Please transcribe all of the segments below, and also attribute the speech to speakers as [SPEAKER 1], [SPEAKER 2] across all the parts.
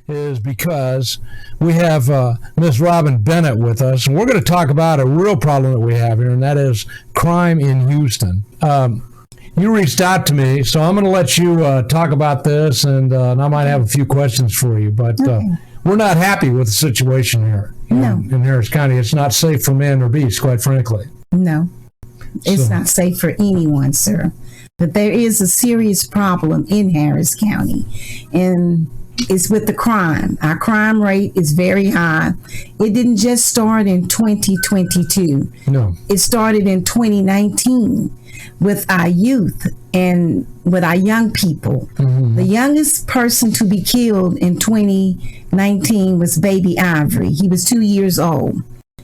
[SPEAKER 1] is because we have Miss Robin Bennet with us, and we're going to talk about a real problem that we have here, and that is crime in Houston. You reached out to me, so I'm going to let you talk about this, and I might have a few questions for you, but we're not happy with the situation here in Harris County. It's not safe for man or beast, quite frankly.
[SPEAKER 2] No, it's not safe for anyone, sir. But there is a serious problem in Harris County, and it's with the crime. Our crime rate is very high. It didn't just start in 2022.
[SPEAKER 1] No.
[SPEAKER 2] It started in 2019 with our youth and with our young people. Mm-hmm. The youngest person to be killed in 2019 was baby Ivory. He was 2 years old.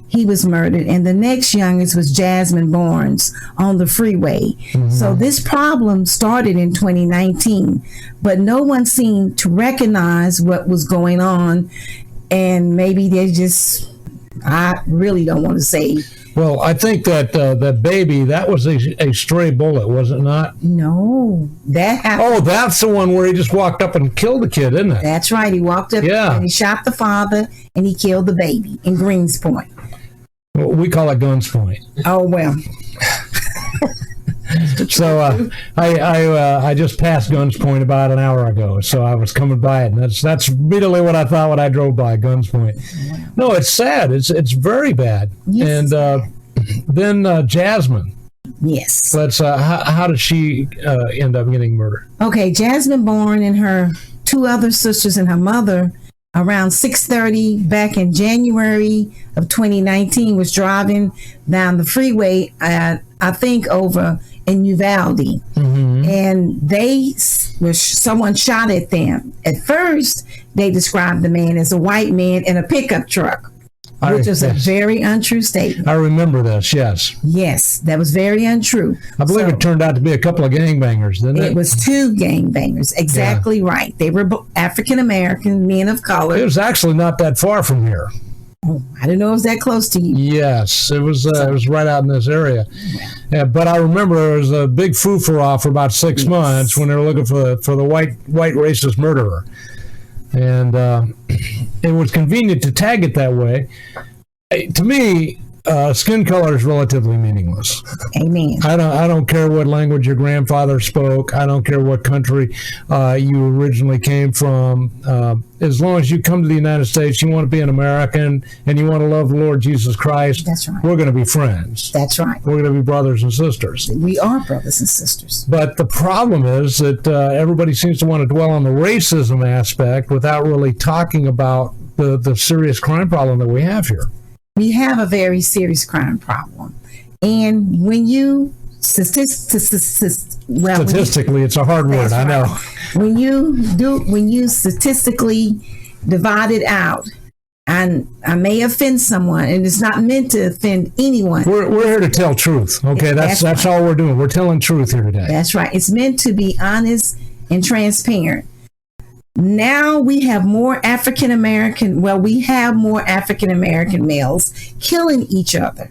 [SPEAKER 2] He was murdered, and the next youngest was Jasmine Barnes on the freeway. Mm-hmm. So this problem started in 2019, but no one seemed to recognize what was going on, and maybe I really don't want to say.
[SPEAKER 1] Well, I think that that baby, that was a stray bullet, was it not?
[SPEAKER 2] No, that happened.
[SPEAKER 1] Oh, that's the one where he just walked up and killed the kid, isn't it?
[SPEAKER 2] That's right. He walked up and he shot the father, and he killed the baby in Greene's Point.
[SPEAKER 1] Well, we call it Guns Point.
[SPEAKER 2] Oh, well.
[SPEAKER 1] So I just passed Guns Point about an hour ago, so I was coming by it, and that's immediately what I thought when I drove by Guns Point. Wow. No, it's sad. It's very bad. Yes. And then Jasmine.
[SPEAKER 2] Yes.
[SPEAKER 1] Let's. How did she end up getting murdered?
[SPEAKER 2] Okay, Jasmine Bourne and her two other sisters and her mother, around 6:30 back in January of 2019, was driving down the freeway, I think over in Uvalde. Mm-hmm. And someone shot at them. At first, they described the man as a white man in a pickup truck, which was a very untrue statement.
[SPEAKER 1] I remember this, yes.
[SPEAKER 2] Yes, that was very untrue.
[SPEAKER 1] I believe it turned out to be a couple of gangbangers, didn't it?
[SPEAKER 2] It was two gangbangers, exactly right. They were African-American men of color.
[SPEAKER 1] It was actually not that far from here.
[SPEAKER 2] Oh, I didn't know it was that close to you.
[SPEAKER 1] Yes, it was right out in this area. Yeah, but I remember there was a big foo-for-ah for about 6 months when they were looking for the white racist murderer. And it was convenient to tag it that way. To me, skin color is relatively meaningless.
[SPEAKER 2] Amen.
[SPEAKER 1] I don't care what language your grandfather spoke. I don't care what country you originally came from. As long as you come to the United States, you want to be an American and you want to love the Lord Jesus Christ.
[SPEAKER 2] That's right.
[SPEAKER 1] We're going to be friends.
[SPEAKER 2] That's right.
[SPEAKER 1] We're going to be brothers and sisters.
[SPEAKER 2] We are brothers and sisters.
[SPEAKER 1] But the problem is that everybody seems to want to dwell on the racism aspect without really talking about the serious crime problem that we have here.
[SPEAKER 2] We have a very serious crime problem. And when you statistically, it's a hard word, I know. When you statistically divide it out, and I may offend someone, and it's not meant to offend anyone.
[SPEAKER 1] We're here to tell truth, okay? That's all we're doing. We're telling truth here today.
[SPEAKER 2] That's right. It's meant to be honest and transparent. Now we have more African-American males killing each other.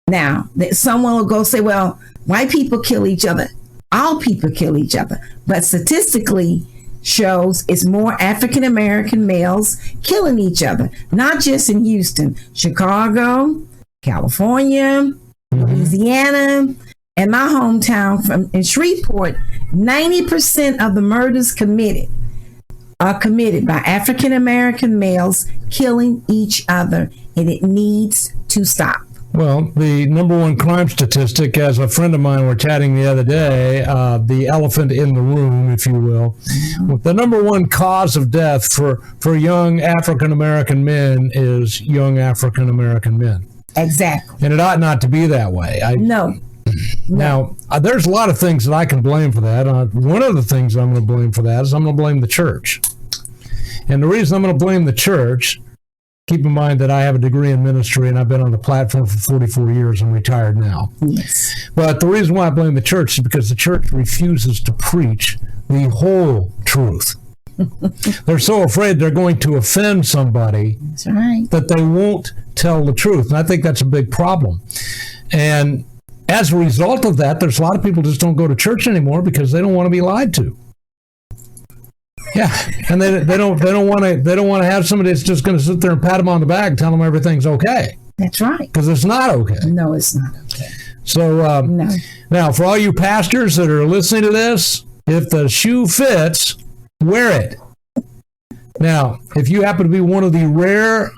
[SPEAKER 2] Now, someone will go say, well, white people kill each other. All people kill each other. But statistically shows it's more African-American males killing each other. Not just in Houston, Chicago, California, Louisiana, and my hometown in Shreveport. 90% of the murders are committed by African-American males killing each other, and it needs to stop.
[SPEAKER 1] Well, the number one crime statistic, as a friend of mine were chatting the other day, the elephant in the room, if you will, the number one cause of death for young African-American men is young African-American men.
[SPEAKER 2] Exactly.
[SPEAKER 1] And it ought not to be that way.
[SPEAKER 2] No.
[SPEAKER 1] Now, there's a lot of things that I can blame for that. One of the things I'm going to blame for that is I'm going to blame the church. And the reason I'm going to blame the church, keep in mind that I have a degree in ministry and I've been on the platform for 44 years and retired now.
[SPEAKER 2] Yes.
[SPEAKER 1] But the reason why I blame the church is because the church refuses to preach the whole truth. They're so afraid they're going to offend somebody.
[SPEAKER 2] That's right.
[SPEAKER 1] That they won't tell the truth. And I think that's a big problem. And as a result of that, there's a lot of people just don't go to church anymore because they don't want to be lied to. Yeah, and they don't want to have somebody that's just going to sit there and pat them on the back and tell them everything's okay.
[SPEAKER 2] That's right.
[SPEAKER 1] Because it's not okay.
[SPEAKER 2] No, it's not okay.
[SPEAKER 1] So
[SPEAKER 2] No.
[SPEAKER 1] now, for all you pastors that are listening to this, if the shoe fits, wear it. Now, if you happen to be one of the rare,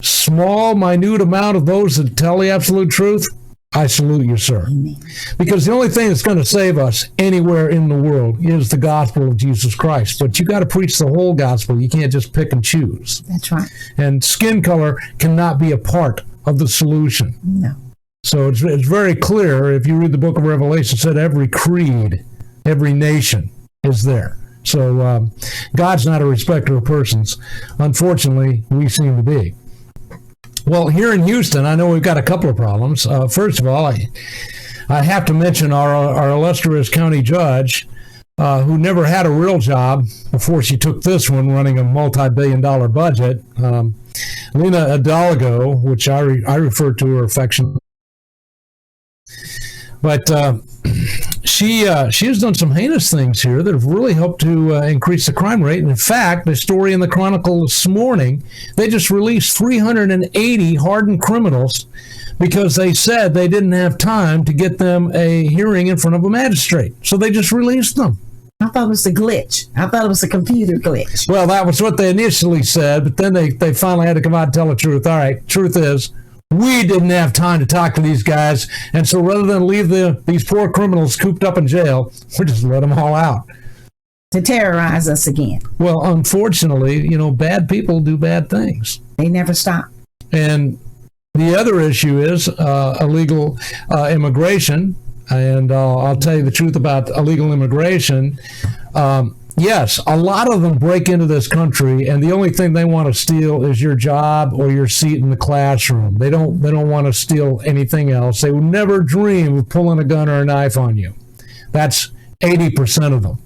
[SPEAKER 1] small, minute amount of those that tell the absolute truth, I salute you, sir.
[SPEAKER 2] Amen.
[SPEAKER 1] Because the only thing that's going to save us anywhere in the world is the gospel of Jesus Christ. But you got to preach the whole gospel. You can't just pick and choose.
[SPEAKER 2] That's right.
[SPEAKER 1] And skin color cannot be a part of the solution.
[SPEAKER 2] No.
[SPEAKER 1] So it's very clear, if you read the book of Revelation, it said every creed, every nation is there. So God's not a respecter of persons. Unfortunately, we seem to be. Well, here in Houston, I know we've got a couple of problems. First of all, I have to mention our illustrious county judge, who never had a real job before she took this one, running a multi-billion-dollar budget. Lena Hidalgo, which I refer to her affectionately. But she has done some heinous things here that have really helped to increase the crime rate. And in fact, the story in the Chronicle this morning, they just released 380 hardened criminals because they said they didn't have time to get them a hearing in front of a magistrate. So they just released them.
[SPEAKER 2] I thought it was a glitch. I thought it was a computer glitch.
[SPEAKER 1] Well, that was what they initially said, but then they finally had to come out and tell the truth. All right, truth is, we didn't have time to talk to these guys, and so rather than leave these poor criminals cooped up in jail, we just let them all out.
[SPEAKER 2] To terrorize us again.
[SPEAKER 1] Well, unfortunately, bad people do bad things.
[SPEAKER 2] They never stop.
[SPEAKER 1] And the other issue is illegal immigration, and I'll tell you the truth about illegal immigration. Yes, a lot of them break into this country, and the only thing they want to steal is your job or your seat in the classroom. They don't want to steal anything else. They would never dream of pulling a gun or a knife on you. That's 80% of them.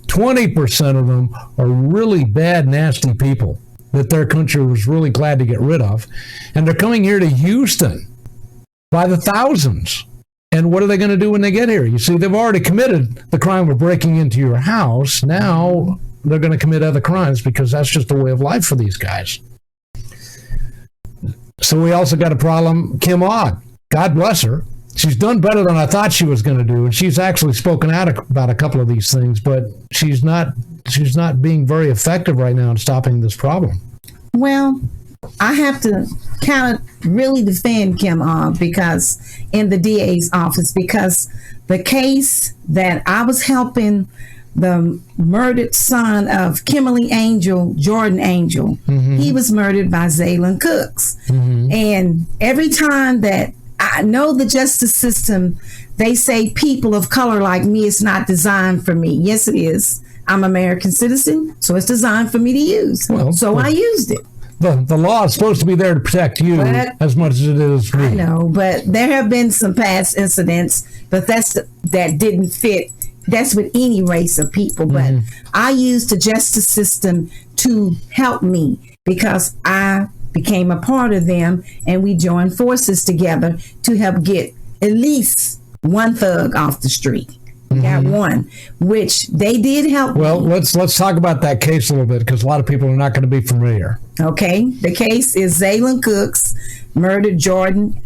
[SPEAKER 1] 20% of them are really bad, nasty people that their country was really glad to get rid of, and they're coming here to Houston by the thousands. And what are they going to do when they get here? You see, they've already committed the crime of breaking into your house. Now they're going to commit other crimes because that's just the way of life for these guys. So we also got a problem. Kim Ogg, God bless her. She's done better than I thought she was going to do. And she's actually spoken out about a couple of these things, but she's not being very effective right now in stopping this problem.
[SPEAKER 2] Well, I have to kind of really defend Kim Ogg because in the DA's office, because the case that I was helping the murdered son of Kimberly Angel, Jordan Angel, he was murdered by Zaylen Cooks. And every time that I know the justice system, they say people of color like me is not designed for me. Yes, it is. I'm an American citizen, so it's designed for me to use. I used it.
[SPEAKER 1] The law is supposed to be there to protect you as much as it is me.
[SPEAKER 2] I know, but there have been some past incidents, but that didn't fit. That's with any race of people. But I used the justice system to help me because I became a part of them, and we joined forces together to help get at least one thug off the street. Got one, which they did help.
[SPEAKER 1] Well,
[SPEAKER 2] me.
[SPEAKER 1] let's talk about that case a little bit because a lot of people are not going to be familiar.
[SPEAKER 2] Okay, the case is Zaylen Cooks murdered Jordan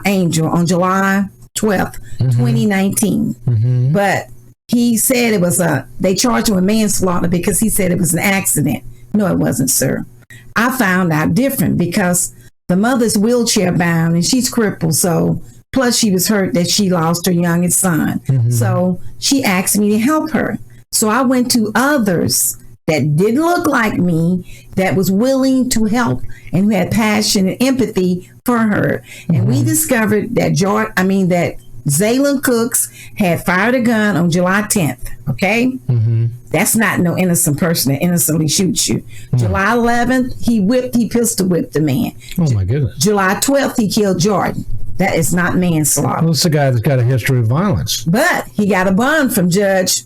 [SPEAKER 2] Angel on July 12th, 2019. But he said it was they charged him with manslaughter because he said it was an accident. No, it wasn't, sir. I found out different because the mother's wheelchair bound and she's crippled, so plus she was hurt that she lost her youngest son. So she asked me to help her. So I went to others that didn't look like me, that was willing to help and who had passion and empathy for her. And we discovered that Zaylen Cooks had fired a gun on July 10th. Okay? That's not no innocent person that innocently shoots you. July 11th, he pistol whipped the man.
[SPEAKER 1] Oh my goodness.
[SPEAKER 2] July 12th, he killed Jordan. That is not manslaughter.
[SPEAKER 1] Well, it's a guy that's got a history of violence.
[SPEAKER 2] But he got a bond from Judge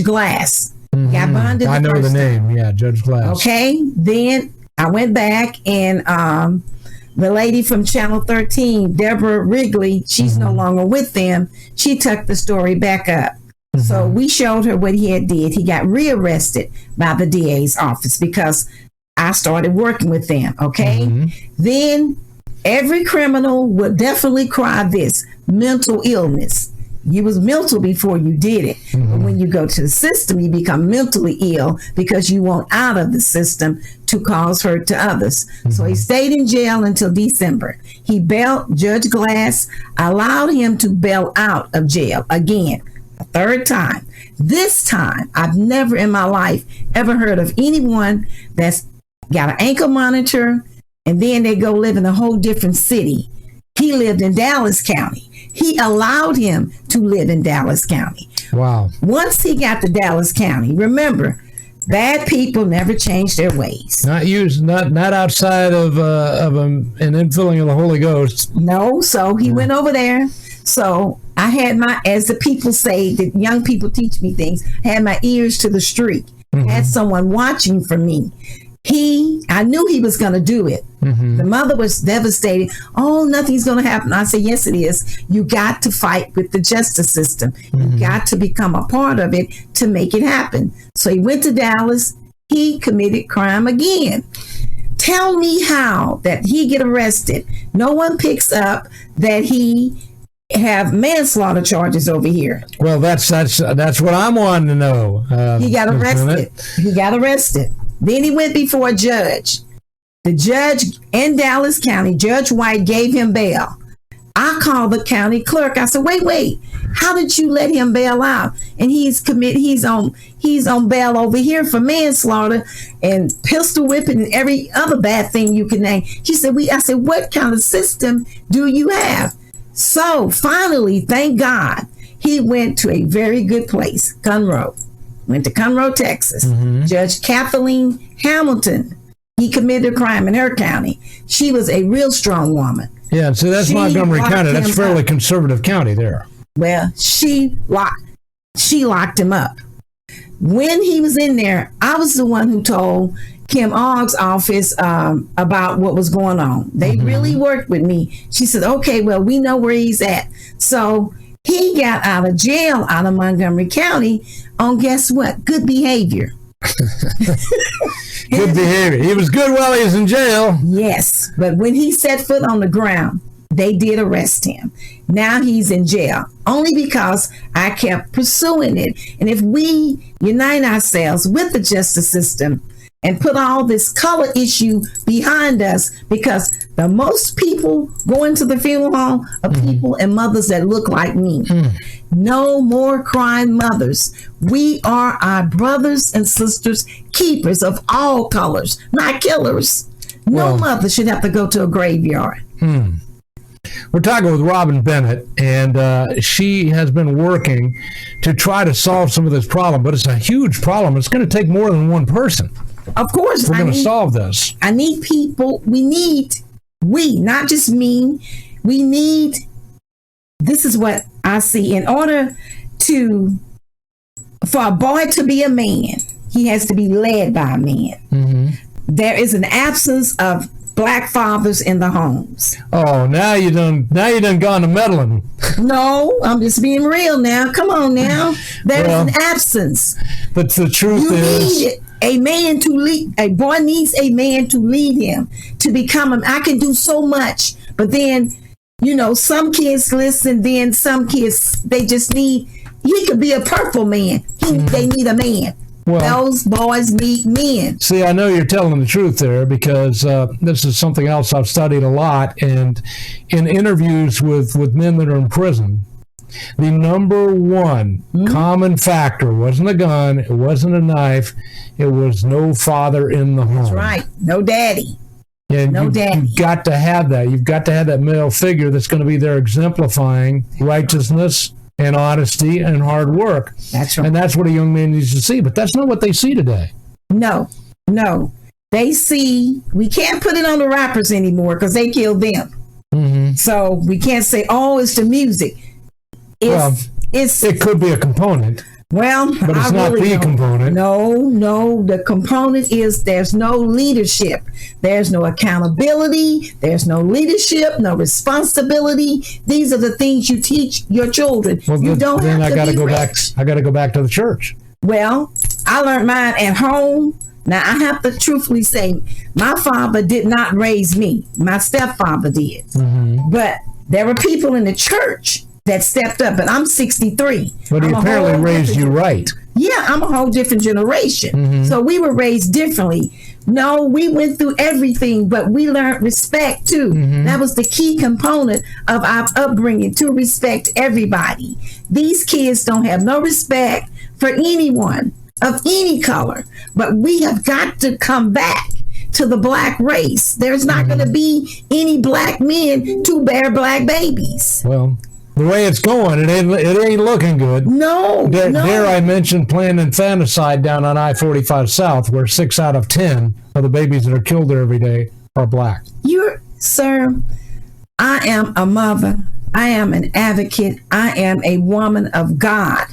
[SPEAKER 2] Glass. Got bonded.
[SPEAKER 1] I know the name. Yeah, Judge Glass.
[SPEAKER 2] Okay. Then I went back and the lady from Channel 13, Deborah Wrigley, she's no longer with them. She took the story back up. So we showed her what he had did. He got rearrested by the DA's office because I started working with them. Okay. Then every criminal would definitely cry this: mental illness. You was mental before you did it. But when you go to the system, you become mentally ill because you want out of the system to cause hurt to others. So he stayed in jail until December. He bailed. Judge Glass allowed him to bail out of jail again, a third time. This time, I've never in my life ever heard of anyone that's got an ankle monitor and then they go live in a whole different city. He lived in Dallas County. He allowed him to live in Dallas County.
[SPEAKER 1] Wow.
[SPEAKER 2] Once he got to Dallas County, remember, bad people never change their ways.
[SPEAKER 1] Not outside of an infilling of the Holy Ghost.
[SPEAKER 2] No, so he went over there. So I had as the people say, that young people teach me things, had my ears to the street. Had someone watching for me. I knew he was going to do it. The mother was devastated. Oh, nothing's going to happen. I said, yes, it is. You got to fight with the justice system. You got to become a part of it to make it happen. So he went to Dallas. He committed crime again. Tell me how that he get arrested. No one picks up that he have manslaughter charges over here.
[SPEAKER 1] Well, that's what I'm wanting to know.
[SPEAKER 2] He got arrested. Then he went before a judge. The judge in Dallas County, Judge White, gave him bail. I called the county clerk. I said, wait, how did you let him bail out? And he's on bail over here for manslaughter and pistol whipping and every other bad thing you can name. She said, I said, what kind of system do you have? So finally, thank God, he went to a very good place, Conroe. Went to Conroe, Texas. Judge Kathleen Hamilton. He committed a crime in her county. She was a real strong woman.
[SPEAKER 1] Yeah, so that's Montgomery County. That's fairly conservative county there.
[SPEAKER 2] Well, she locked him up. When he was in there, I was the one who told Kim Ogg's office about what was going on. They really worked with me. She said, okay, well, we know where he's at. So he got out of jail out of Montgomery County on, guess what? Good behavior.
[SPEAKER 1] Good behavior. He was good while he was in jail.
[SPEAKER 2] Yes, but when he set foot on the ground, they did arrest him. Now he's in jail only because I kept pursuing it. And if we unite ourselves with the justice system and put all this color issue behind us, because the most people going to the funeral home are people and mothers that look like me. No more crying mothers. We are our brothers and sisters, keepers of all colors, not killers. No mother should have to go to a graveyard.
[SPEAKER 1] We're talking with Robin Bennet, and she has been working to try to solve some of this problem, but it's a huge problem. It's going to take more than one person.
[SPEAKER 2] Of course.
[SPEAKER 1] We're going to solve this.
[SPEAKER 2] I need people. Not just me. This is what I see. In order for a boy to be a man, he has to be led by a man. There is an absence of Black fathers in the homes.
[SPEAKER 1] Oh, now you done gone to meddling.
[SPEAKER 2] No, I'm just being real now. Come on now. There is an absence.
[SPEAKER 1] But the truth is,
[SPEAKER 2] a man to lead. A boy needs a man to lead him to become him. I can do so much, but then, some kids listen. Then some kids, they just need. He could be a purple man. They need a man. Well, those boys need men.
[SPEAKER 1] See, I know you're telling the truth there, because this is something else I've studied a lot. And in interviews with men that are in prison, the number one common factor wasn't a gun, it wasn't a knife, it was no father in the home.
[SPEAKER 2] That's right. No daddy.
[SPEAKER 1] And you've got to have that. You've got to have that male figure that's going to be there exemplifying righteousness and honesty and hard work.
[SPEAKER 2] That's right.
[SPEAKER 1] And that's what a young man needs to see. But that's not what they see today.
[SPEAKER 2] No. They see, we can't put it on the rappers anymore because they killed them. So we can't say, it's the music. It could
[SPEAKER 1] be a component.
[SPEAKER 2] Well,
[SPEAKER 1] but it's not the component.
[SPEAKER 2] No. The component is there's no leadership. There's no accountability. There's no leadership, no responsibility. These are the things you teach your children.
[SPEAKER 1] Well,
[SPEAKER 2] you don't
[SPEAKER 1] then
[SPEAKER 2] have
[SPEAKER 1] I
[SPEAKER 2] to
[SPEAKER 1] got to
[SPEAKER 2] be
[SPEAKER 1] go
[SPEAKER 2] rich.
[SPEAKER 1] back. I got to go back to the church.
[SPEAKER 2] Well, I learned mine at home. Now, I have to truthfully say, my father did not raise me. My stepfather did.
[SPEAKER 1] Mm-hmm.
[SPEAKER 2] But there were people in the church that stepped up, and I'm 63.
[SPEAKER 1] But he apparently raised you right.
[SPEAKER 2] Yeah, I'm a whole different generation.
[SPEAKER 1] Mm-hmm.
[SPEAKER 2] So we were raised differently. No, we went through everything, but we learned respect too.
[SPEAKER 1] Mm-hmm.
[SPEAKER 2] That was the key component of our upbringing, to respect everybody. These kids don't have no respect for anyone of any color, but we have got to come back to the black race. There's not going to be any black men to bear black babies.
[SPEAKER 1] Well, the way it's going, it ain't looking good.
[SPEAKER 2] No,
[SPEAKER 1] Dare I mention playing Infanticide down on I-45 South, where 6 out of 10 of the babies that are killed there every day are black.
[SPEAKER 2] Sir, I am a mother. I am an advocate. I am a woman of God.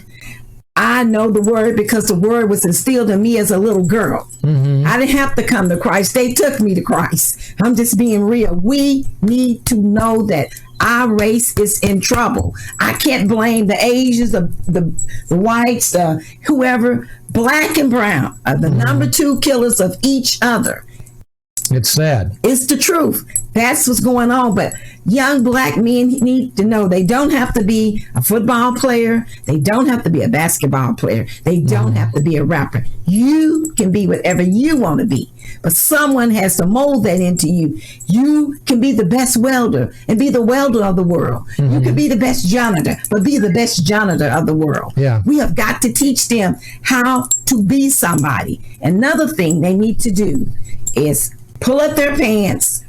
[SPEAKER 2] I know the word because the word was instilled in me as a little girl. Mm-hmm. I didn't have to come to Christ. They took me to Christ. I'm just being real. We need to know that our race is in trouble. I can't blame the Asians, the whites, whoever. Black and brown are the number 2 killers of each other.
[SPEAKER 1] It's sad.
[SPEAKER 2] It's the truth. That's what's going on. But young black men need to know they don't have to be a football player. They don't have to be a basketball player. They don't have to be a rapper. You can be whatever you want to be. But someone has to mold that into you. You can be the best welder and be the welder of the world. Mm-hmm. You can be the best janitor, but be the best janitor of the world.
[SPEAKER 1] Yeah.
[SPEAKER 2] We have got to teach them how to be somebody. Another thing they need to do is pull up their pants.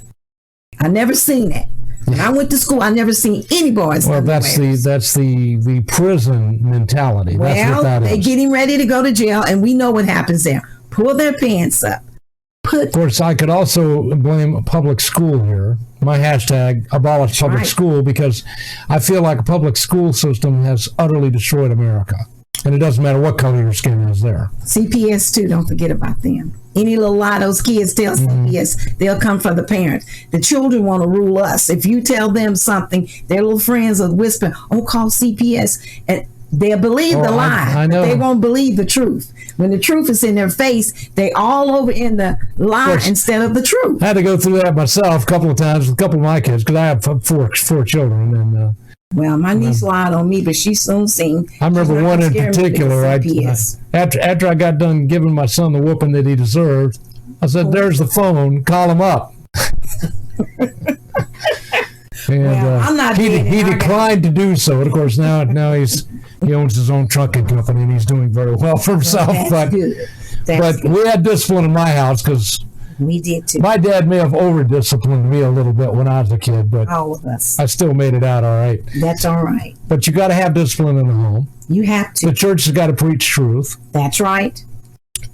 [SPEAKER 2] I never seen that. When I went to school, I never seen any boys.
[SPEAKER 1] Well, that's the prison mentality.
[SPEAKER 2] Well,
[SPEAKER 1] that's what that is.
[SPEAKER 2] They're getting ready to go to jail, and we know what happens there. Pull their pants up.
[SPEAKER 1] Of course, I could also blame public school here. My hashtag, abolish public school, because I feel like a public school system has utterly destroyed America. And it doesn't matter what color your skin is there.
[SPEAKER 2] CPS too, don't forget about them. Any little lie those kids tell CPS, they'll come for the parents. The children want to rule us. If you tell them something, their little friends will whisper, oh, call CPS. And they'll believe the lie.
[SPEAKER 1] I know.
[SPEAKER 2] They won't believe the truth. When the truth is in their face, they all over in the lie instead of the truth.
[SPEAKER 1] I had to go through that myself a couple of times with a couple of my kids, because I have four children. And
[SPEAKER 2] well, my niece lied on me, but she soon seen.
[SPEAKER 1] I remember one in particular. After I got done giving my son the whooping that he deserved, I said, "There's the phone. Call him up." And
[SPEAKER 2] I'm not.
[SPEAKER 1] He declined to do so. And of course, now he owns his own trucking company and he's doing very well for himself.
[SPEAKER 2] That's good. That's good.
[SPEAKER 1] We had discipline in my house because
[SPEAKER 2] we did too.
[SPEAKER 1] My dad may have over-disciplined me a little bit when I was a kid, but
[SPEAKER 2] all of us.
[SPEAKER 1] I still made it out all right.
[SPEAKER 2] That's all right.
[SPEAKER 1] But you got to have discipline in the home.
[SPEAKER 2] You have to.
[SPEAKER 1] The church has got to preach truth.
[SPEAKER 2] That's right.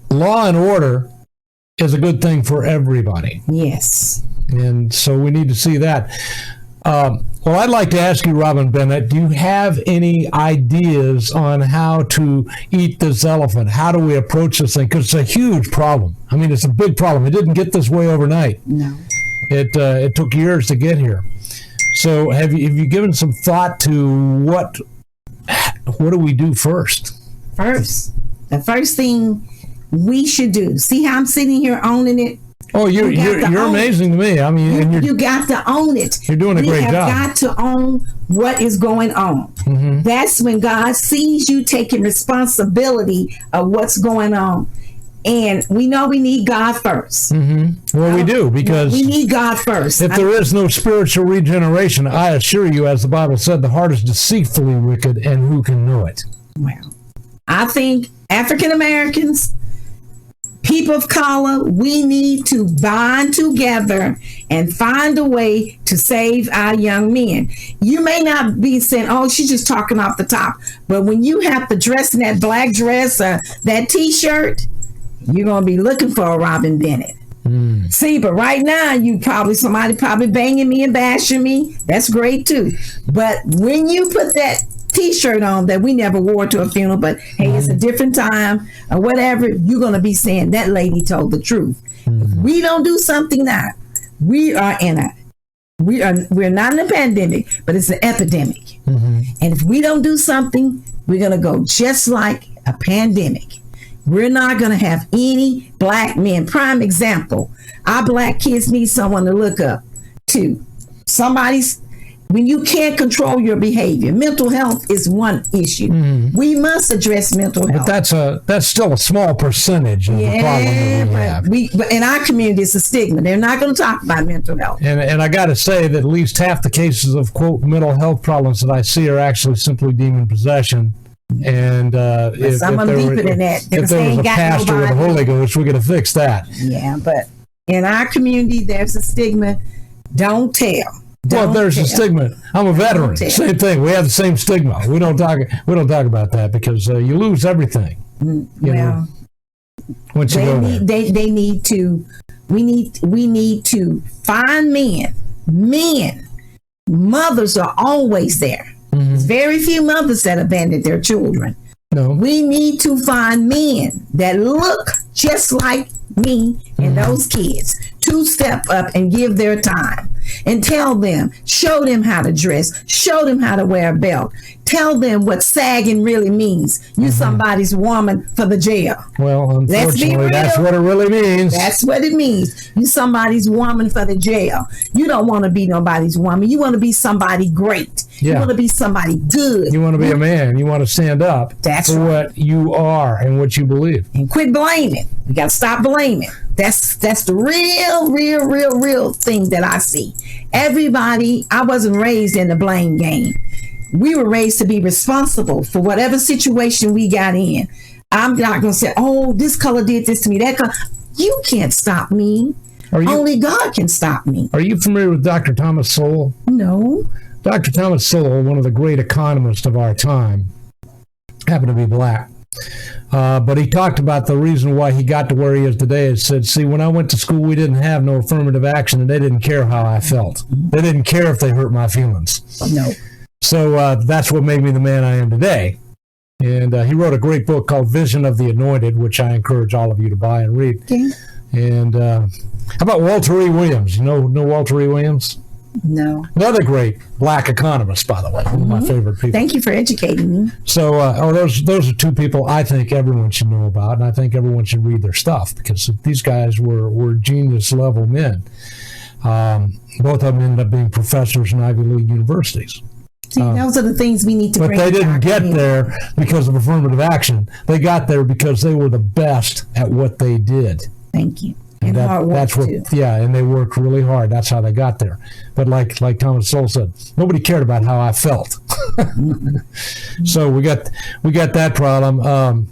[SPEAKER 1] Law and order is a good thing for everybody.
[SPEAKER 2] Yes.
[SPEAKER 1] And so we need to see that. Well, I'd like to ask you, Robin Bennet, do you have any ideas on how to eat this elephant? How do we approach this thing? Because it's a huge problem. I mean, it's a big problem. It didn't get this way overnight.
[SPEAKER 2] No.
[SPEAKER 1] It took years to get here. So have you given some thought to what do we do first?
[SPEAKER 2] The first thing we should do, see how I'm sitting here owning it?
[SPEAKER 1] Oh, you're amazing to me. I mean,
[SPEAKER 2] you got to own it.
[SPEAKER 1] You're doing a great job.
[SPEAKER 2] You have got to own what is going on. Mm-hmm. That's when God sees you taking responsibility of what's going on. And we know we need God first.
[SPEAKER 1] Mm-hmm. Well, we do, because
[SPEAKER 2] we need God first.
[SPEAKER 1] If there is no spiritual regeneration, I assure you, as the Bible said, the heart is deceitfully wicked, and who can know it?
[SPEAKER 2] Well, I think African Americans, people of color, we need to bind together and find a way to save our young men. You may not be saying, oh, she's just talking off the top. But when you have to dress in that black dress or that T-shirt, you're going to be looking for a Robin Bennet. See, but right now, somebody probably banging me and bashing me. That's great too. But when you put that t-shirt on that we never wore to a funeral, but hey, it's a different time or whatever, you're going to be saying that lady told the truth. If we don't do something now, we're not in a pandemic, but it's an epidemic. And if we don't do something, we're going to go just like a pandemic. We're not going to have any black men. Prime example, our black kids need someone to look up to. When you can't control your behavior, mental health is one issue. We must address mental health.
[SPEAKER 1] But that's still a small percentage of the problem that we have.
[SPEAKER 2] But in our community, it's a stigma. They're not going to talk about mental health.
[SPEAKER 1] And I got to say that at least half the cases of, quote, mental health problems that I see are actually simply demon possession. And if there was a pastor with the Holy Ghost, we're going to fix that.
[SPEAKER 2] Yeah, but in our community, there's a stigma. Don't tell.
[SPEAKER 1] There's a stigma. I'm a veteran. Same thing. We have the same stigma. We don't talk about that because you lose everything. Once you go there.
[SPEAKER 2] They need to. We need to find men. Mothers are always there. There's very few mothers that abandon their children.
[SPEAKER 1] No.
[SPEAKER 2] We need to find men that look just like me and those kids to step up and give their time and tell them, show them how to dress, show them how to wear a belt, tell them what sagging really means. You somebody's woman for the jail.
[SPEAKER 1] Well, unfortunately, that's what it really means.
[SPEAKER 2] That's what it means. You somebody's woman for the jail. You don't want to be nobody's woman. You want to be somebody great. You want to be somebody good.
[SPEAKER 1] You want to be a man. You want to stand up for what you are and what you believe.
[SPEAKER 2] And quit blaming. You got to stop blaming. That's the real thing that I see. Everybody, I wasn't raised in the blame game. We were raised to be responsible for whatever situation we got in. I'm not going to say, oh, this color did this to me. That color. You can't stop me. Only God can stop me.
[SPEAKER 1] Are you familiar with Dr. Thomas Sowell?
[SPEAKER 2] No.
[SPEAKER 1] Dr. Thomas Sowell, one of the great economists of our time, happened to be black. But he talked about the reason why he got to where he is today. He said, see, when I went to school, we didn't have no affirmative action, and they didn't care how I felt. They didn't care if they hurt my feelings.
[SPEAKER 2] No.
[SPEAKER 1] So that's what made me the man I am today. And he wrote a great book called Vision of the Anointed, which I encourage all of you to buy and read.
[SPEAKER 2] Okay.
[SPEAKER 1] And how about Walter E. Williams? You know Walter E. Williams?
[SPEAKER 2] No.
[SPEAKER 1] Another great black economist, by the way, one of my favorite people.
[SPEAKER 2] Thank you for educating me.
[SPEAKER 1] So, those are two people I think everyone should know about, and I think everyone should read their stuff because these guys were genius level men. Both of them ended up being professors in Ivy League universities.
[SPEAKER 2] See, those are the things we need to bring.
[SPEAKER 1] But they didn't get there because of affirmative action. They got there because they were the best at what they did.
[SPEAKER 2] Thank you. And hard work too.
[SPEAKER 1] And they worked really hard. That's how they got there. But like Thomas Sowell said, nobody cared about how I felt. So we got that problem. How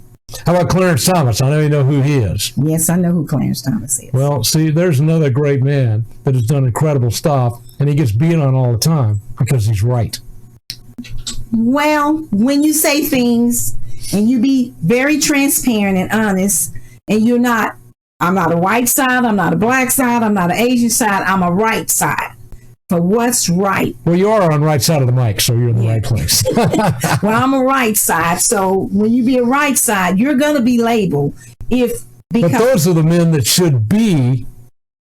[SPEAKER 1] about Clarence Thomas? I know you know who he is.
[SPEAKER 2] Yes, I know who Clarence Thomas is.
[SPEAKER 1] Well, see, there's another great man that has done incredible stuff, and he gets beat on all the time because he's right.
[SPEAKER 2] Well, when you say things and you be very transparent and honest, and I'm not a white side, I'm not a black side, I'm not an Asian side, I'm a right side for what's right.
[SPEAKER 1] Well, you are on the right side of the mic, so you're in the right place.
[SPEAKER 2] Well, I'm a right side, so when you be a right side, you're going to be labeled. But
[SPEAKER 1] those are the men that should be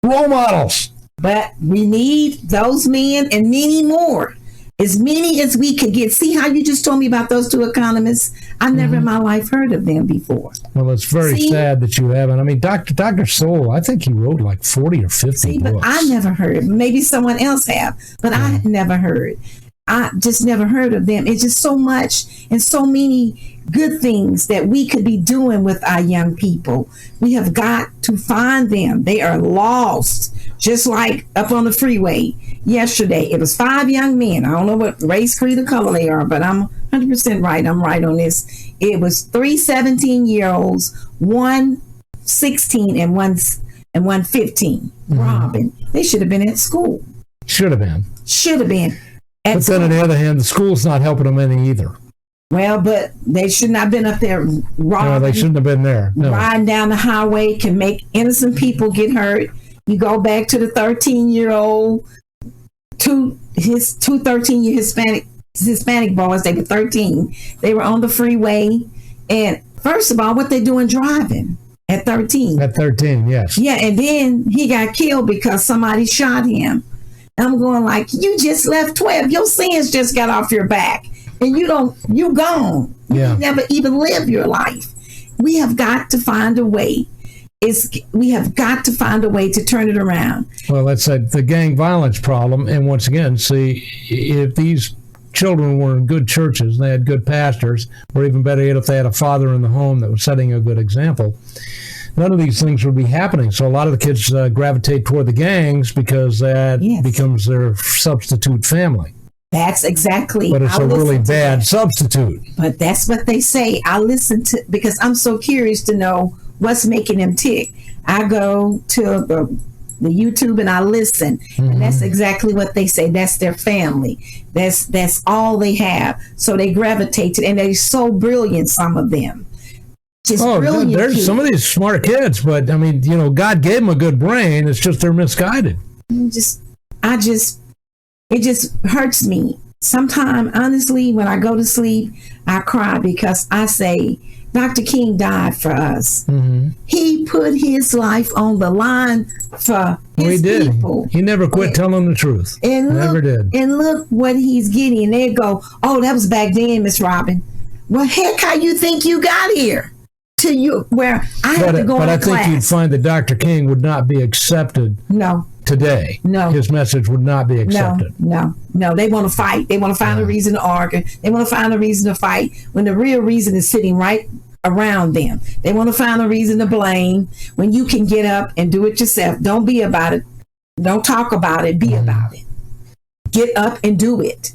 [SPEAKER 1] role models.
[SPEAKER 2] But we need those men and many more. As many as we could get. See how you just told me about those two economists? I never in my life heard of them before.
[SPEAKER 1] Well, it's very sad that you haven't. I mean, Dr. Sowell, I think he wrote like 40 or 50 books.
[SPEAKER 2] But I never heard. Maybe someone else have, but I never heard. I just never heard of them. It's just so much and so many good things that we could be doing with our young people. We have got to find them. They are lost. Just like up on the freeway yesterday, it was 5 young men. I don't know what race, creed, or color they are, but I'm 100% right. I'm right on this. It was 3 17-year-olds, 1 16 and one 15. Robin, they should have been at school.
[SPEAKER 1] Should have been.
[SPEAKER 2] But
[SPEAKER 1] then on the other hand, the school's not helping them any either.
[SPEAKER 2] Well, but they should not have been up there robbing.
[SPEAKER 1] No, they shouldn't have been there. No.
[SPEAKER 2] Riding down the highway can make innocent people get hurt. You go back to the 13-year-old, two 13-year Hispanic Hispanic boys. They were 13. They were on the freeway. And first of all, what they doing driving at 13?
[SPEAKER 1] At 13, yes.
[SPEAKER 2] Yeah, and then he got killed because somebody shot him. I'm going like, you just left 12. Your sins just got off your back. And you gone. You never even live your life. We have got to find a way. We have got to find a way to turn it around.
[SPEAKER 1] Well, that's the gang violence problem. And once again, see, if these children were in good churches, they had good pastors, or even better yet, if they had a father in the home that was setting a good example, none of these things would be happening. So a lot of the kids gravitate toward the gangs because that becomes their substitute family.
[SPEAKER 2] That's exactly.
[SPEAKER 1] But it's a really bad substitute.
[SPEAKER 2] But that's what they say. I listen to, because I'm so curious to know what's making them tick. I go to the YouTube and I listen, and that's exactly what they say. That's their family. That's all they have. So they gravitate to, and they're so brilliant. Some of them. Brilliant.
[SPEAKER 1] There's
[SPEAKER 2] kids.
[SPEAKER 1] Some of these smart kids, but I mean, God gave them a good brain. It's just they're misguided.
[SPEAKER 2] It just hurts me. Sometimes, honestly, when I go to sleep, I cry because I say, Dr. King died for us. Mm-hmm. He put his life on the line for his people.
[SPEAKER 1] He never quit telling the truth. Never did.
[SPEAKER 2] And look what he's getting. And they go, oh, that was back then, Miss Robin. Well, heck, how you think you got here? To you, where I had to go
[SPEAKER 1] But
[SPEAKER 2] to
[SPEAKER 1] I
[SPEAKER 2] class.
[SPEAKER 1] think you'd find that Dr. King would not be accepted.
[SPEAKER 2] No.
[SPEAKER 1] Today.
[SPEAKER 2] No.
[SPEAKER 1] His message would not be accepted.
[SPEAKER 2] No. They want to fight. They want to find a reason to argue. They want to find a reason to fight when the real reason is sitting right around them. They want to find a reason to blame when you can get up and do it yourself. Don't be about it. Don't talk about it. Be about it. Get up and do it.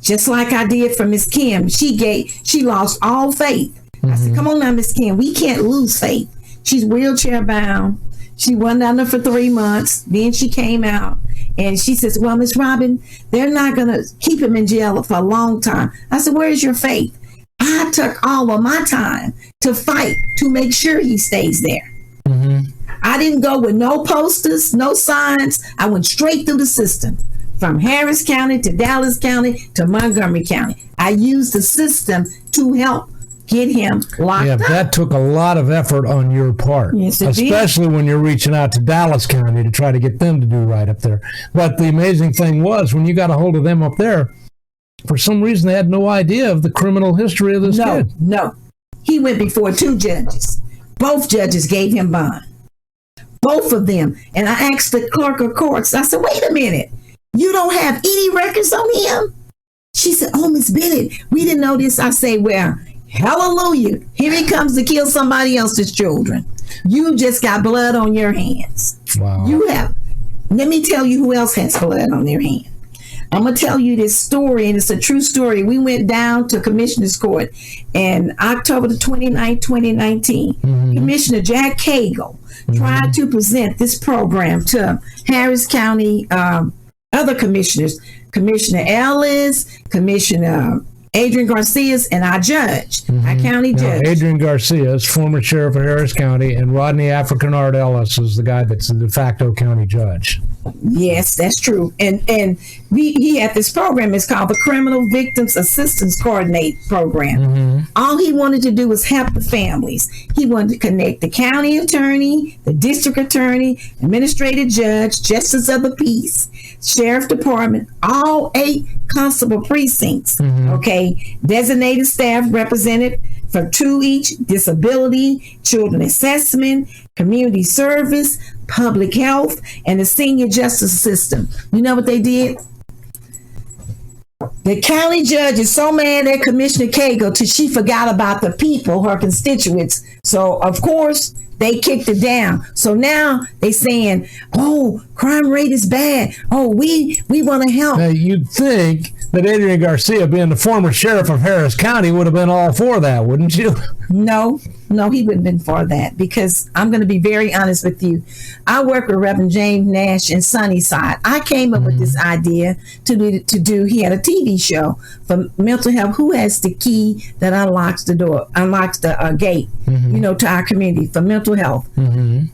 [SPEAKER 2] Just like I did for Miss Kim. She lost all faith. I said, come on now, Miss Kim. We can't lose faith. She's wheelchair bound. She went down there for 3 months. Then she came out and she says, well, Miss Robin, they're not going to keep him in jail for a long time. I said, where's your faith? I took all of my time to fight to make sure he stays there. Mm-hmm. I didn't go with no posters, no signs. I went straight through the system from Harris County to Dallas County to Montgomery County. I used the system to help get him locked up.
[SPEAKER 1] That took a lot of effort on your part,
[SPEAKER 2] yes,
[SPEAKER 1] especially when you're reaching out to Dallas County to try to get them to do right up there. But the amazing thing was when you got a hold of them up there, for some reason they had no idea of the criminal history of this kid.
[SPEAKER 2] No. He went before 2 judges. Both judges gave him bond. Both of them. And I asked the clerk of courts, I said, wait a minute. You don't have any records on him? She said, oh, Miss Bennet, we didn't know this. I say, well, hallelujah. Here he comes to kill somebody else's children. You just got blood on your hands.
[SPEAKER 1] Wow.
[SPEAKER 2] You have. Let me tell you who else has blood on their hand. I'm going to tell you this story, and it's a true story. We went down to Commissioner's Court in October the 29th, 2019. Mm-hmm. Commissioner Jack Cagle tried to present this program to Harris County other commissioners, Commissioner Ellis, Commissioner Adrian Garcia, and our judge, our county judge.
[SPEAKER 1] Adrian Garcia is former sheriff of Harris County, and Rodney African Art Ellis is the guy that's the de facto county judge.
[SPEAKER 2] Yes, that's true. And he had this program. It's called the Criminal Victims Assistance Coordinate Program. Mm-hmm. All he wanted to do was help the families. He wanted to connect the county attorney, the district attorney, administrative judge, justice of the peace, sheriff department, all 8 constable precincts. Mm-hmm. Okay, designated staff represented for 2 each: disability, children assessment, community service, public health, and the senior justice system. You know what they did? The county judge is so mad at Commissioner Cagle till she forgot about the people, her constituents. So, of course, they kicked it down. So now they saying, oh, crime rate is bad. Oh, we want to help.
[SPEAKER 1] Now, you'd think that Adrian Garcia, being the former sheriff of Harris County, would have been all for that, wouldn't you?
[SPEAKER 2] No, he wouldn't have been for that, because I'm going to be very honest with you. I work with Reverend James Nash in Sunnyside. I came up with this idea to do, he had a TV show for mental health. Who has the key that unlocks the door, unlocks the gate, to our community for mental health? Mm-hmm.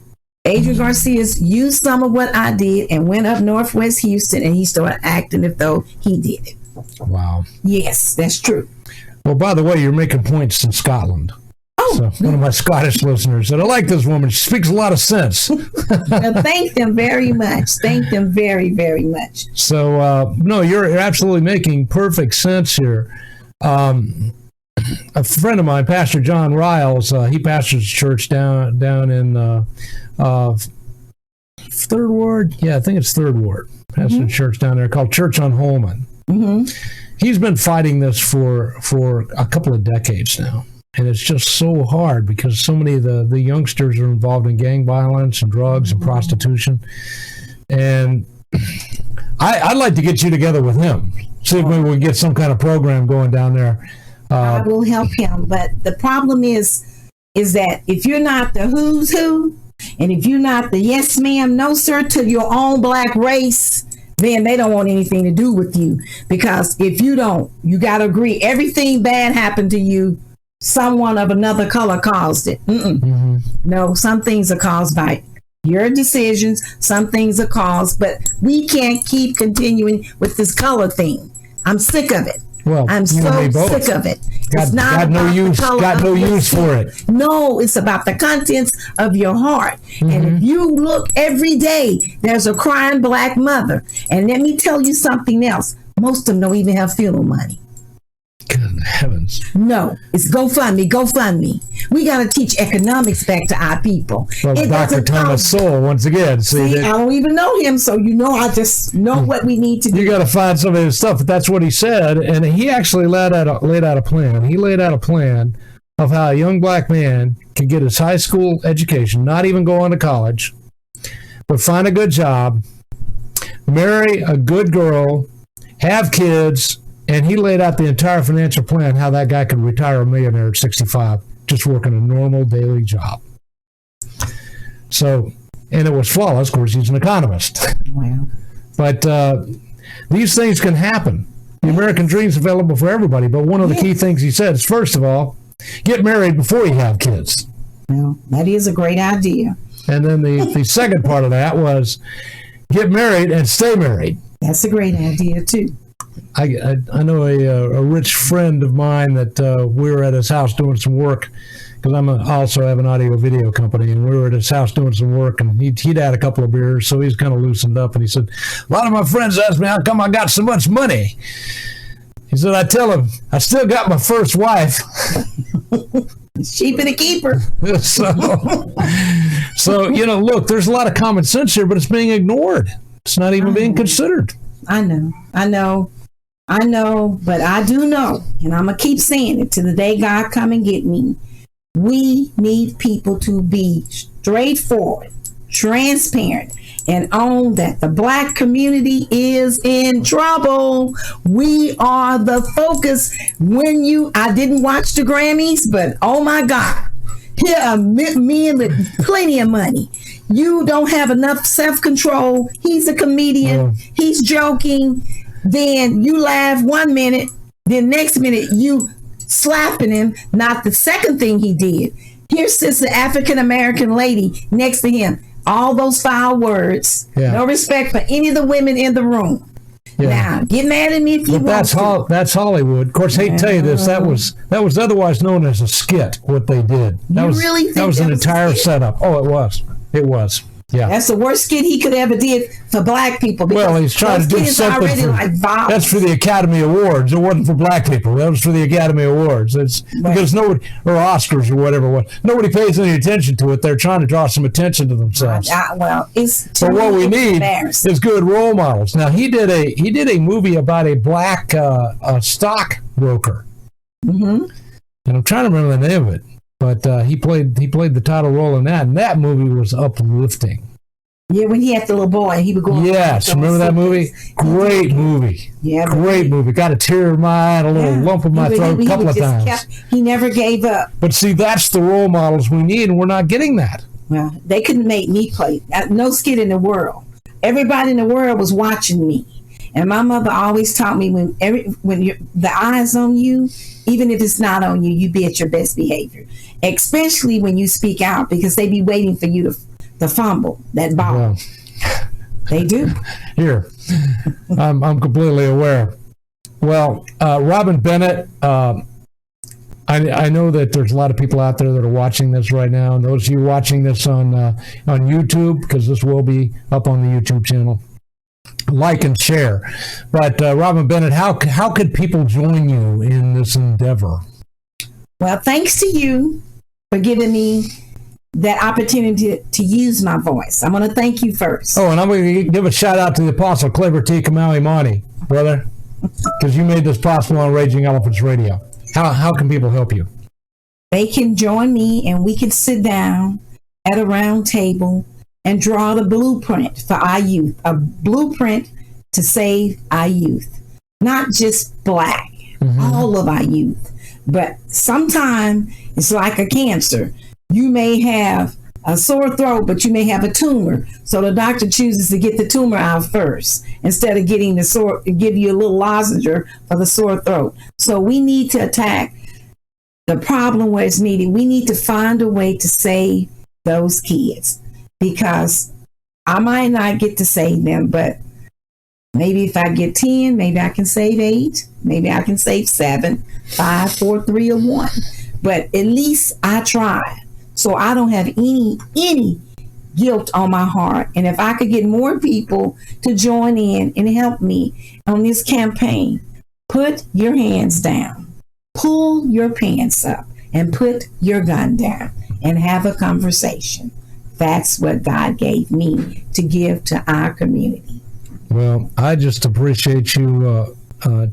[SPEAKER 2] Adrian Garcia used some of what I did and went up Northwest Houston, and he started acting as though he did it.
[SPEAKER 1] Wow.
[SPEAKER 2] Yes, that's true.
[SPEAKER 1] Well, by the way, you're making points in Scotland.
[SPEAKER 2] Oh,
[SPEAKER 1] So one of my Scottish listeners said, I like this woman. She speaks a lot of sense.
[SPEAKER 2] well, thank them very much. Thank them very, very much.
[SPEAKER 1] So, no, you're absolutely making perfect sense here. A friend of mine, Pastor John Riles, he pastors a church down in Third Ward. Yeah, I think it's Third Ward. Pastors a church down there called Church on Holman. Mm-hmm. He's been fighting this for a couple of decades now. And it's just so hard because so many of the youngsters are involved in gang violence and drugs and prostitution. And I'd like to get you together with him. See if maybe we can get some kind of program going down there.
[SPEAKER 2] I will help him. But the problem is that if you're not the who's who, and if you're not the yes ma'am, no sir to your own black race, then they don't want anything to do with you. Because if you don't, you got to agree, everything bad happened to you, someone of another color caused it. Mm-hmm. No, some things are caused by your decisions. Some things are caused, but we can't keep continuing with this color thing. I'm sick of it.
[SPEAKER 1] Well,
[SPEAKER 2] I'm so sick of it. It's not
[SPEAKER 1] got no use. Got no use for it.
[SPEAKER 2] No, it's about the contents of your heart. Mm-hmm. And if you look every day, there's a crying black mother. And let me tell you something else. Most of them don't even have funeral money.
[SPEAKER 1] Good heavens.
[SPEAKER 2] No, it's GoFundMe. We got to teach economics back to our people.
[SPEAKER 1] Well, Dr. Thomas Sowell, once again. See,
[SPEAKER 2] I don't even know him, so I just know what we need to do.
[SPEAKER 1] You got to find some of his stuff, but that's what he said. And he actually laid out a plan. He laid out a plan of how a young black man can get his high school education, not even go on to college, but find a good job, marry a good girl, have kids. And he laid out the entire financial plan, how that guy could retire a millionaire at 65, just working a normal daily job. So, and it was flawless. Of course, he's an economist.
[SPEAKER 2] Wow.
[SPEAKER 1] But these things can happen. The American dream is available for everybody. But one of the key things he said is, first of all, get married before you have kids.
[SPEAKER 2] Well, that is a great idea.
[SPEAKER 1] And then the second part of that was get married and stay married.
[SPEAKER 2] That's a great idea, too.
[SPEAKER 1] I know a rich friend of mine that we were at his house doing some work because I also have an audio video company, and we were at his house doing some work, and he'd had a couple of beers, so he's kind of loosened up, and he said, a lot of my friends ask me how come I got so much money. He said, I tell them, I still got my first wife.
[SPEAKER 2] Cheaper to keep her.
[SPEAKER 1] So, look, there's a lot of common sense here, but it's being ignored. It's not even being considered.
[SPEAKER 2] I know, but I do know, and I'm going to keep saying it till the day God come and get me. We need people to be straightforward, transparent, and own that the black community is in trouble. We are the focus. I didn't watch the Grammys, but oh my God, here are men with plenty of money. You don't have enough self-control. He's a comedian. He's joking. Then you laugh 1 minute, then next minute you slapping him. Not the second thing he did. Here sits the African-American lady next to him. All those foul words. Yeah. No respect for any of the women in the room. Yeah. Now, get mad at me if you want to. That's
[SPEAKER 1] Hollywood. Of course, I hate to tell you this. That was otherwise known as a skit, what they did. That was an entire setup. Oh, it was. It was. Yeah.
[SPEAKER 2] That's the worst skit he could ever did for black people.
[SPEAKER 1] Well, he's trying to do something that's for the Academy Awards. It wasn't for black people. That was for the Academy Awards. It's because nobody, or Oscars or whatever. Nobody pays any attention to it. They're trying to draw some attention to themselves.
[SPEAKER 2] But
[SPEAKER 1] what we need is good role models. Now, he did a movie about a black stock broker. Mm-hmm. And I'm trying to remember the name of it. But he played the title role in that, and that movie was uplifting.
[SPEAKER 2] Yeah, when he had the little boy, he would go.
[SPEAKER 1] Yes, remember that movie? Great movie. Yeah, great movie. Got a tear in my eye, and a little lump in my throat a couple of times.
[SPEAKER 2] He never gave up.
[SPEAKER 1] But see, that's the role models we need, and we're not getting that.
[SPEAKER 2] Well, they couldn't make me play. No skit in the world. Everybody in the world was watching me, and my mother always taught me when the eye's on you, even if it's not on you, you be at your best behavior. Especially when you speak out, because they be waiting for you to fumble that ball. Well, they do.
[SPEAKER 1] Here, I'm completely aware. Well, Robin Bennet, I know that there's a lot of people out there that are watching this right now, and those of you watching this on YouTube, because this will be up on the YouTube channel, like and share. But Robin Bennet, how could people join you in this endeavor?
[SPEAKER 2] Well, thanks to you for giving me that opportunity to use my voice. I'm going to thank you first.
[SPEAKER 1] Oh, and I'm going to give a shout out to the Apostle Clever T. Kamau Imani, brother, because you made this possible on Raging Elephants Radio. How can people help you?
[SPEAKER 2] They can join me and we can sit down at a round table and draw the blueprint for our youth, a blueprint to save our youth, not just Black, all of our youth. But sometimes it's like a cancer. You may have a sore throat, but you may have a tumor. So the doctor chooses to get the tumor out first instead of getting give you a little lozenge for the sore throat. So we need to attack the problem where it's needed. We need to find a way to save those kids, because I might not get to save them, but maybe if I get 10, maybe I can save 8, maybe I can save 7, 5, 4, 3, or 1. But at least I tried. So I don't have any guilt on my heart. And if I could get more people to join in and help me on this campaign, put your hands down, pull your pants up, and put your gun down and have a conversation. That's what God gave me to give to our community.
[SPEAKER 1] Well, I just appreciate you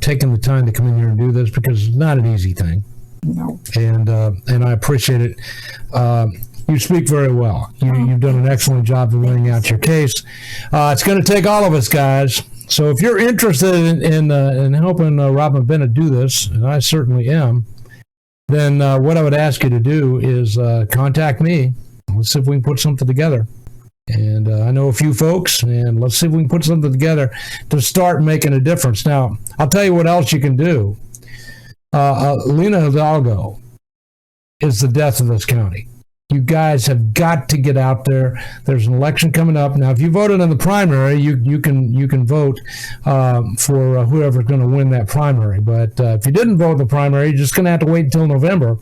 [SPEAKER 1] taking the time to come in here and do this, because it's not an easy thing.
[SPEAKER 2] No.
[SPEAKER 1] And I appreciate it. You speak very well. You've done an excellent job of laying out your case. It's going to take all of us, guys. So if you're interested in helping Robin Bennet do this, and I certainly am, then what I would ask you to do is contact me. Let's see if we can put something together. And I know a few folks, and let's see if we can put something together to start making a difference. Now, I'll tell you what else you can do. Lena Hidalgo is the death of this county. You guys have got to get out there. There's an election coming up. Now, if you voted in the primary, you can vote for whoever's going to win that primary. But if you didn't vote in the primary, you're just going to have to wait until November.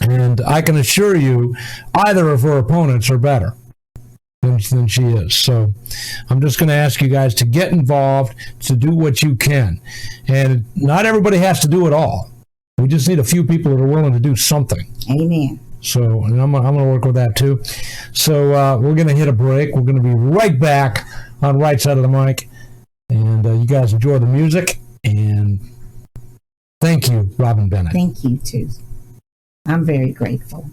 [SPEAKER 1] And I can assure you, either of her opponents are better than she is. So I'm just going to ask you guys to get involved, to do what you can. And not everybody has to do it all. We just need a few people that are willing to do something.
[SPEAKER 2] Amen.
[SPEAKER 1] So, and I'm going to work with that too. So we're going to hit a break. We're going to be right back on Right Side of the Mic. And you guys enjoy the music. And thank you, Robin Bennet.
[SPEAKER 2] Thank you, too. I'm very grateful.